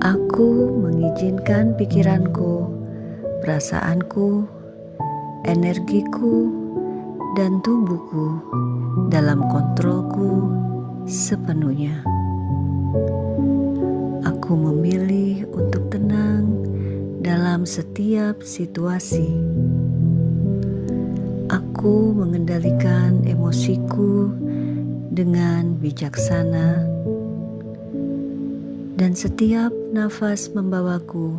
Aku mengizinkan pikiranku, perasaanku, energiku, dan tubuhku dalam kontrolku sepenuhnya. Aku memilih untuk tenang dalam setiap situasi. Aku mengendalikan emosiku dengan bijaksana, dan setiap nafas membawaku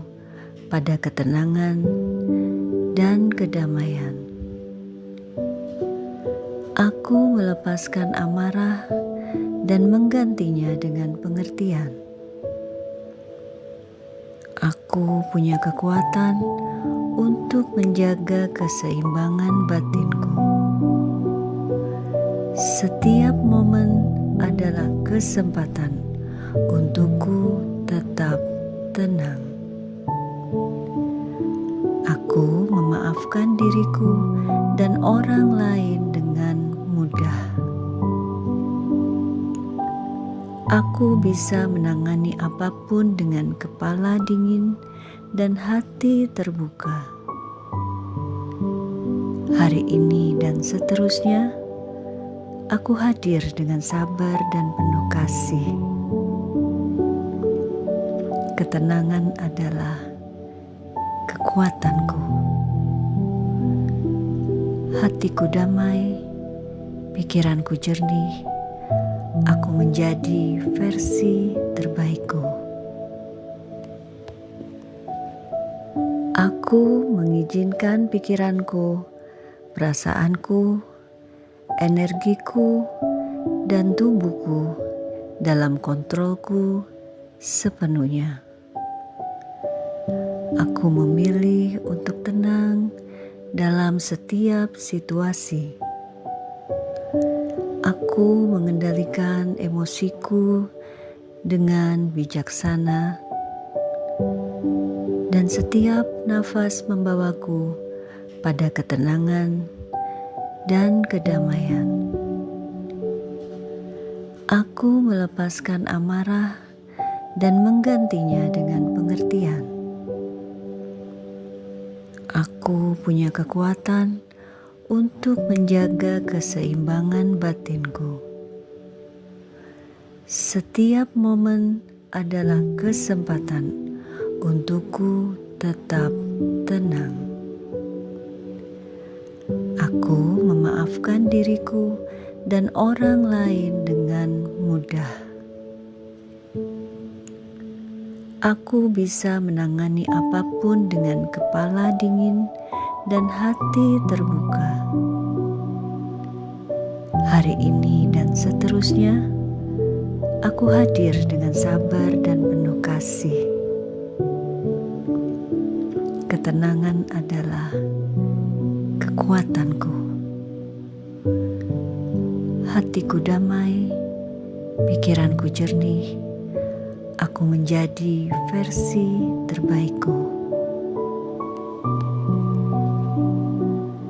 pada ketenangan dan kedamaian. Aku melepaskan amarah dan menggantinya dengan pengertian. Aku punya kekuatan untuk menjaga keseimbangan batinku. Setiap momen adalah kesempatan untukku tetap tenang. Aku memaafkan diriku dan orang lain dengan mudah. Aku bisa menangani apapun dengan kepala dingin dan hati terbuka. Hari ini dan seterusnya, aku hadir dengan sabar dan penuh kasih. Ketenangan adalah kekuatanku. Hatiku damai, pikiranku jernih. Aku menjadi versi terbaikku. Aku mengizinkan pikiranku, perasaanku, energiku, dan tubuhku dalam kontrolku sepenuhnya. Aku memilih untuk tenang dalam setiap situasi. Aku mengendalikan emosiku dengan bijaksana, dan setiap nafas membawaku pada ketenangan dan kedamaian. Aku melepaskan amarah dan menggantinya dengan pengertian. Aku punya kekuatan untuk menjaga keseimbangan batinku. Setiap momen adalah kesempatan untukku tetap tenang. Aku memaafkan diriku dan orang lain dengan mudah. Aku bisa menangani apapun dengan kepala dingin dan hati terbuka. Hari ini dan seterusnya, aku hadir dengan sabar dan penuh kasih. Ketenangan adalah kekuatanku. Hatiku damai, pikiranku jernih. Aku menjadi versi terbaikku.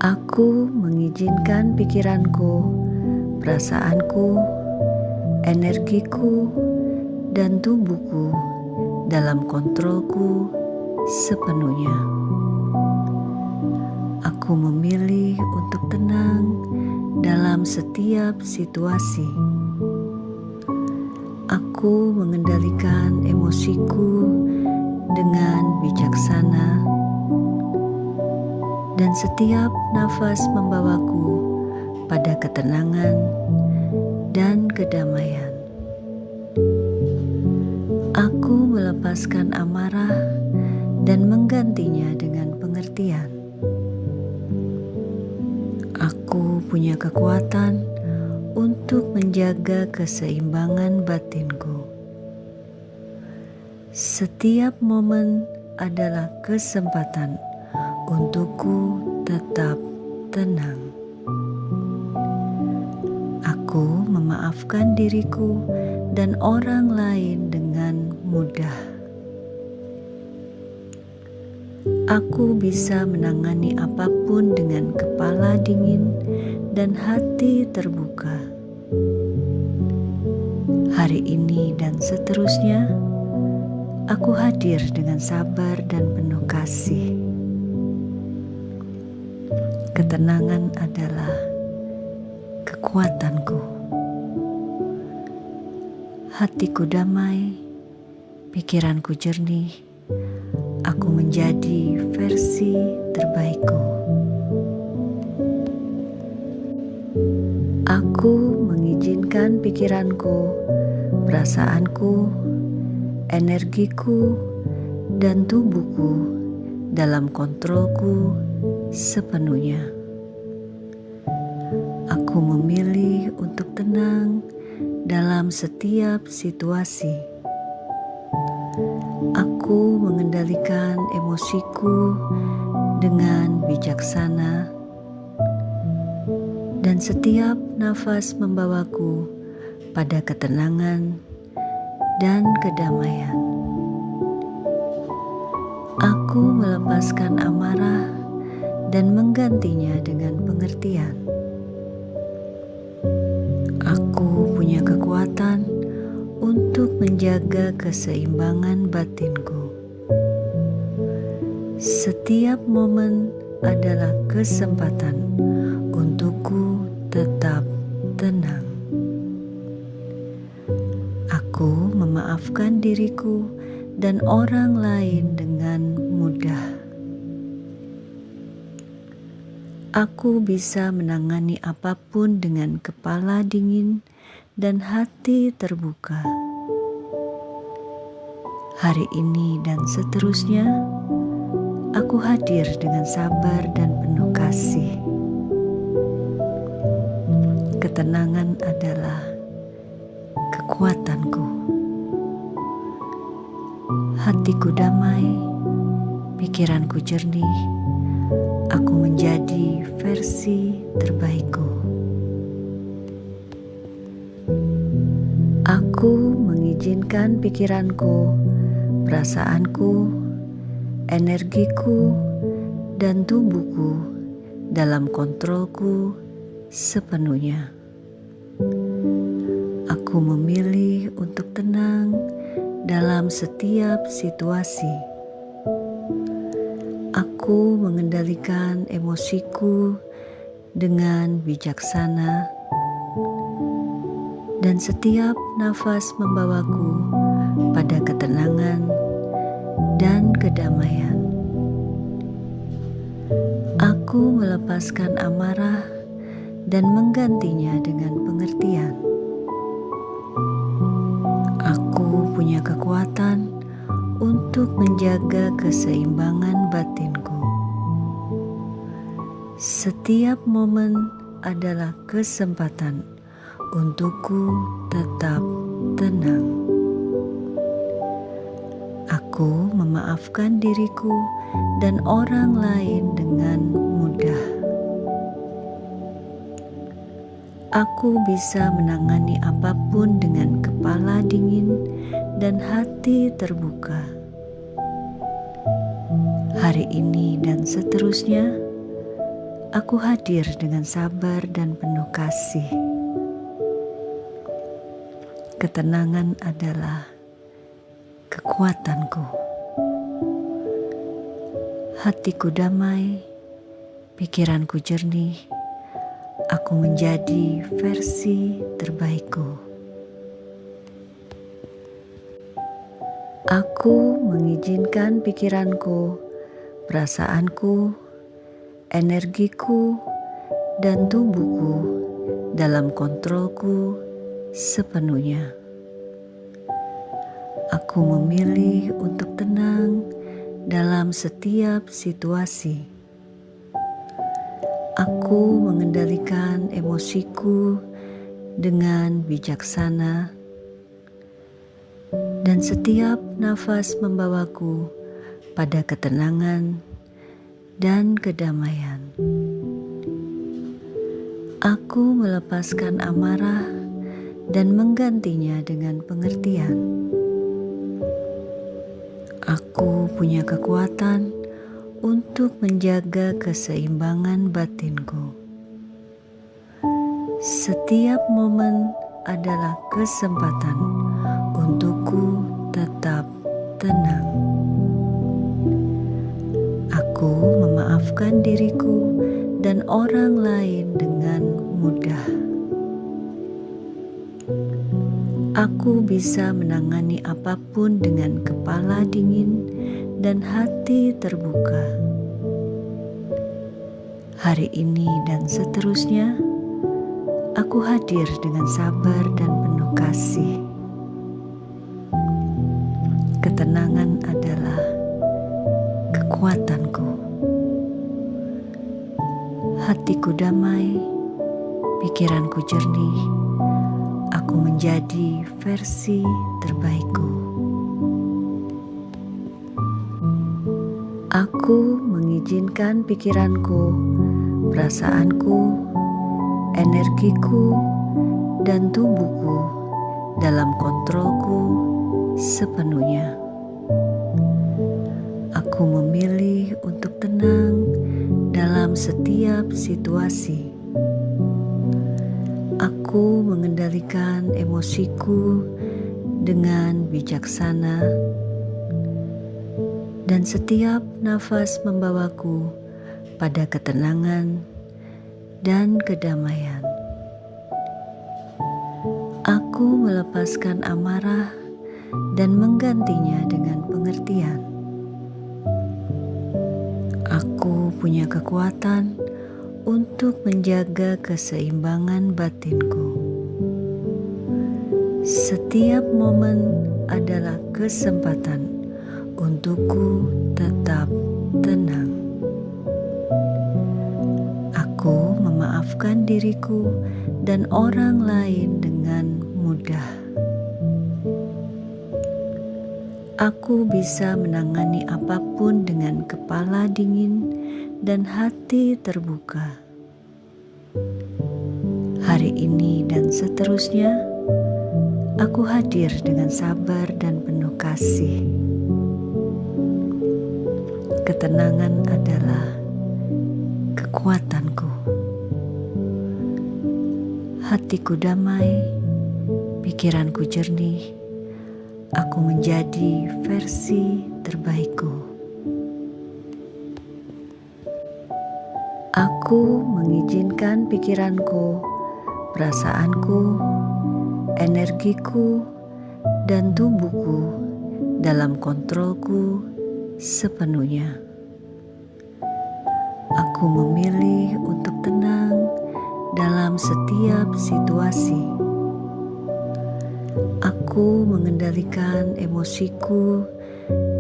Aku mengizinkan pikiranku, perasaanku, energiku, dan tubuhku dalam kontrolku sepenuhnya. Aku memilih untuk tenang dalam setiap situasi. Aku mengendalikan emosiku dengan bijaksana, dan setiap nafas membawaku pada ketenangan dan kedamaian. Aku melepaskan amarah dan menggantinya dengan pengertian. Aku punya kekuatan untuk menjaga keseimbangan batinku. Setiap momen adalah kesempatan untukku tetap tenang. Aku memaafkan diriku dan orang lain dengan mudah. Aku bisa menangani apapun dengan kepala dingin dan hati terbuka. Hari ini dan seterusnya, Aku hadir dengan sabar dan penuh kasih. Ketenangan adalah kekuatanku. Hatiku damai, pikiranku jernih. Aku menjadi versi terbaikku. Aku mengizinkan pikiranku, perasaanku, energiku, dan tubuhku dalam kontrolku sepenuhnya. Aku memilih untuk tenang dalam setiap situasi. Aku mengendalikan emosiku dengan bijaksana, dan setiap nafas membawaku pada ketenangan dan kedamaian. Aku melepaskan amarah dan menggantinya dengan pengertian. Aku punya kekuatan untuk menjaga keseimbangan batinku. Setiap momen adalah kesempatan untukku tetap tenang. Aku memaafkan diriku dan orang lain dengan mudah. Aku bisa menangani apapun dengan kepala dingin dan hati terbuka. Hari ini dan seterusnya, aku hadir dengan sabar dan penuh kasih. Ketenangan adalah kekuatanku. Hatiku damai, pikiranku jernih. Aku menjadi versi terbaikku. Aku mengizinkan pikiranku, perasaanku, energiku, dan tubuhku dalam kontrolku sepenuhnya. Aku memilih untuk tenang dalam setiap situasi. Aku mengendalikan emosiku dengan bijaksana, dan setiap nafas membawaku pada ketenangan dan kedamaian. Aku melepaskan amarah dan menggantinya dengan pengertian. Aku punya kekuatan untuk menjaga keseimbangan batinku. Setiap momen adalah kesempatan untukku tetap tenang. Aku memaafkan diriku dan orang lain dengan mudah. Aku bisa menangani apapun dengan kepala dingin dan hati terbuka. Hari ini dan seterusnya, aku hadir dengan sabar dan penuh kasih. Ketenangan adalah kekuatanku. Hatiku damai, pikiranku jernih. Aku menjadi versi terbaikku. Aku mengizinkan pikiranku, perasaanku, energiku, dan tubuhku dalam kontrolku sepenuhnya. Aku memilih untuk tenang dalam setiap situasi. Aku mengendalikan emosiku dengan bijaksana, dan setiap nafas membawaku pada ketenangan dan kedamaian. Aku melepaskan amarah dan menggantinya dengan pengertian. Aku punya kekuatan untuk menjaga keseimbangan batinku. Setiap momen adalah kesempatan untukku tetap tenang. Aku memaafkan diriku dan orang lain dengan mudah. Aku bisa menangani apapun dengan kepala dingin dan hati terbuka. Hari ini dan seterusnya, aku hadir dengan sabar dan penuh kasih. Ketenangan adalah kekuatanku. Hatiku damai, pikiranku jernih. Aku menjadi versi terbaikku. Aku mengizinkan pikiranku, perasaanku, energiku, dan tubuhku dalam kontrolku sepenuhnya. Aku memilih untuk tenang dalam setiap situasi. Aku mengendalikan emosiku dengan bijaksana, dan setiap nafas membawaku pada ketenangan dan kedamaian. Aku melepaskan amarah dan menggantinya dengan pengertian. Aku punya kekuatan untuk menjaga keseimbangan batinku. Setiap momen adalah kesempatan untukku tetap tenang. Aku memaafkan diriku dan orang lain dengan mudah. Aku bisa menangani apapun dengan kepala dingin dan hati terbuka. Hari ini dan seterusnya, aku hadir dengan sabar dan penuh kasih. Ketenangan adalah kekuatanku. Hatiku damai, pikiranku jernih. Aku menjadi versi terbaikku. Aku mengizinkan pikiranku, perasaanku, energiku, dan tubuhku dalam kontrolku sepenuhnya. Aku memilih untuk tenang dalam setiap situasi. Aku mengendalikan emosiku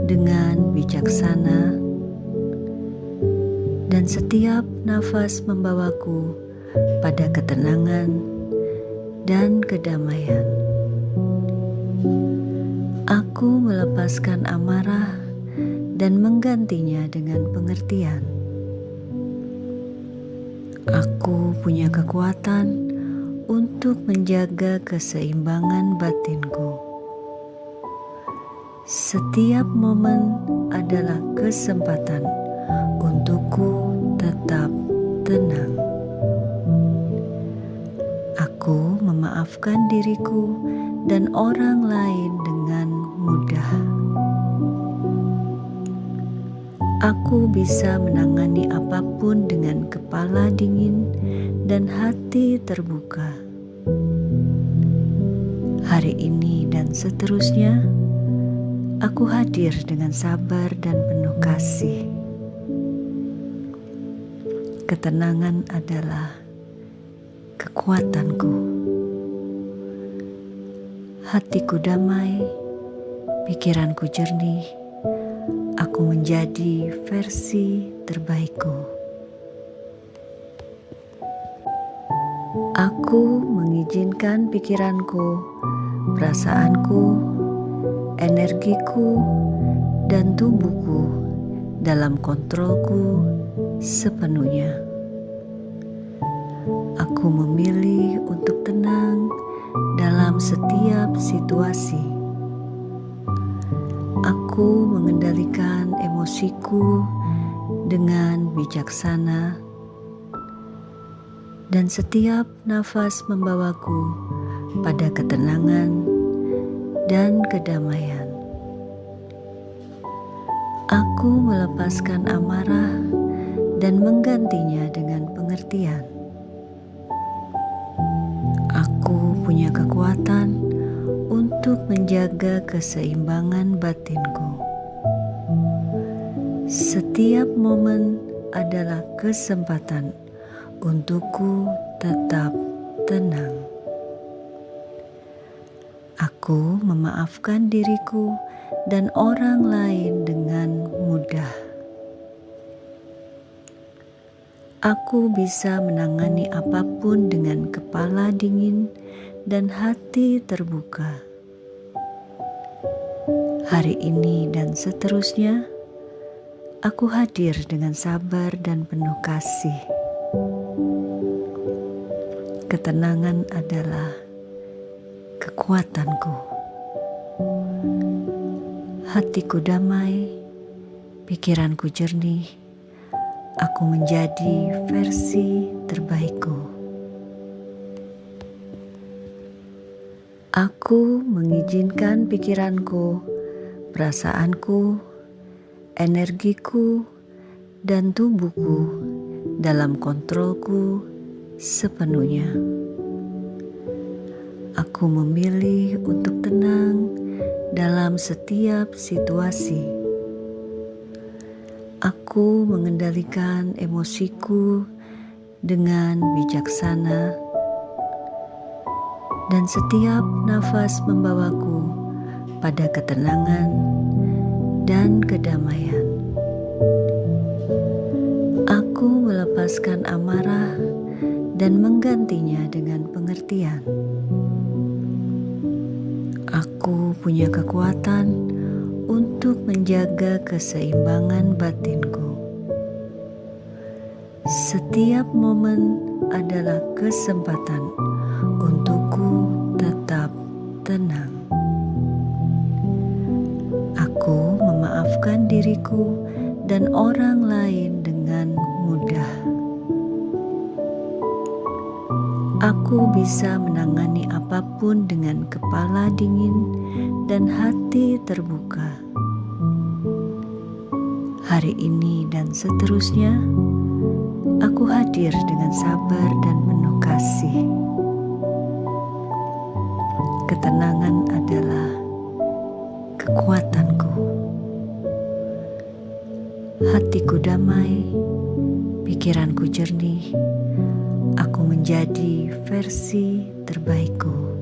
dengan bijaksana, dan setiap nafas membawaku pada ketenangan dan kedamaian. Aku melepaskan amarah dan menggantinya dengan pengertian. Aku punya kekuatan untuk menjaga keseimbangan batinku. Setiap momen adalah kesempatan untukku tetap tenang. Aku memaafkan diriku dan orang lain dengan mudah. Aku bisa menangani apapun dengan kepala dingin dan hati terbuka. Hari ini dan seterusnya, aku hadir dengan sabar dan penuh kasih. Ketenangan adalah kekuatanku. Hatiku damai, pikiranku jernih. Aku menjadi versi terbaikku. Aku mengizinkan pikiranku, perasaanku, energiku, dan tubuhku dalam kontrolku sepenuhnya. Aku memilih untuk tenang dalam setiap situasi. Aku mengendalikan emosiku dengan bijaksana, dan setiap nafas membawaku pada ketenangan dan kedamaian. Aku melepaskan amarah dan menggantinya dengan pengertian. Aku punya kekuatan untuk menjaga keseimbangan batinku. Setiap momen adalah kesempatan untukku tetap tenang. Aku memaafkan diriku dan orang lain dengan mudah. Aku bisa menangani apapun dengan kepala dingin dan hati terbuka. Hari ini dan seterusnya, aku hadir dengan sabar dan penuh kasih. Ketenangan adalah kekuatanku. Hatiku damai, pikiranku jernih. Aku menjadi versi terbaikku. Aku mengizinkan pikiranku, perasaanku, energiku, dan tubuhku dalam kontrolku sepenuhnya. Aku memilih untuk tenang dalam setiap situasi. Aku mengendalikan emosiku dengan bijaksana, dan setiap nafas membawaku pada ketenangan dan kedamaian. Aku melepaskan amarah dan menggantinya dengan pengertian. Aku punya kekuatan untuk menjaga keseimbangan batinku. Setiap momen adalah kesempatan untukku tetap tenang. Aku memaafkan diriku dan orang lain dengan mudah. Aku bisa menangani apapun dengan kepala dingin dan hati terbuka. Hari ini dan seterusnya, aku hadir dengan sabar dan penuh kasih. Ketenangan adalah kekuatanku. Hatiku damai, pikiranku jernih. Aku menjadi versi terbaikku.